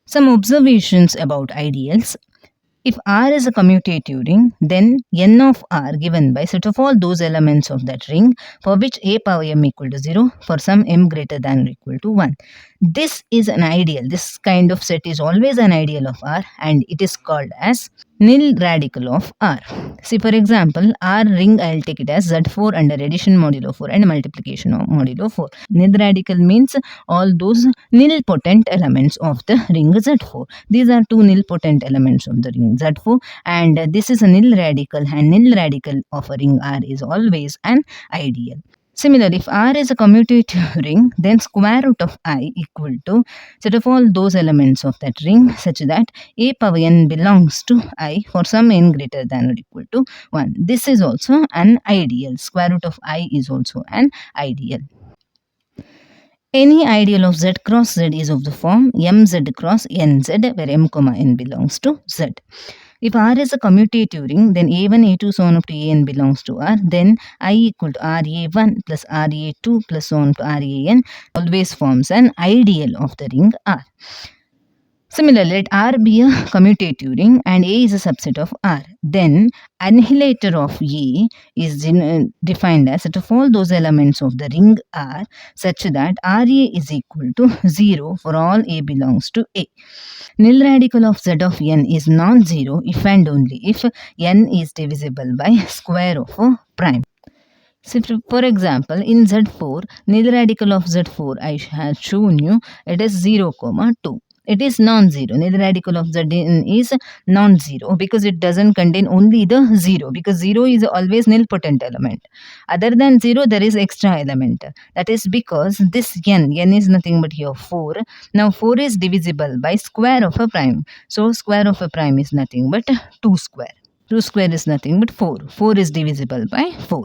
Some observations about ideals. If R is a commutative ring, then n of R given by set of all those elements of that ring for which a power m equal to 0 for some m greater than or equal to 1. This is an ideal. This kind of set is always an ideal of R and it is called as nil radical of R. See, for example, R ring, I'll take it as Z4 under addition modulo 4 and multiplication of modulo 4. Nil radical means all those nilpotent elements of the ring Z4. These are two nilpotent elements of the ring Z4 and this is a nil radical, and nil radical of a ring R is always an ideal. Similarly, if R is a commutative ring, then square root of I equal to set of all those elements of that ring such that a power n belongs to I for some n greater than or equal to 1. This is also an ideal. Square root of I is also an ideal. Any ideal of Z cross Z is of the form mz cross nz, where m comma n belongs to Z. If R is a commutative ring, then A1, A2, so on up to An belongs to R. Then I equal to RA1 plus RA2 plus so on to RAN always forms an ideal of the ring R. Similarly, let R be a commutative ring and A is a subset of R. Then annihilator of A is defined as set of all those elements of the ring R such that RA is equal to 0 for all A belongs to A. Nil radical of Z of n is non-zero if and only if n is divisible by square of a prime. So, for example, in Z4, nil radical of Z4 I have shown you it is 0, 2. It is non-zero. Nil radical of Zn is non-zero because it doesn't contain only the 0, because 0 is always nilpotent element. Other than 0, there is extra element. That is because this n is nothing but here 4. Now 4 is divisible by square of a prime. So square of a prime is nothing but 2 square. 2 square is nothing but 4. 4 is divisible by 4.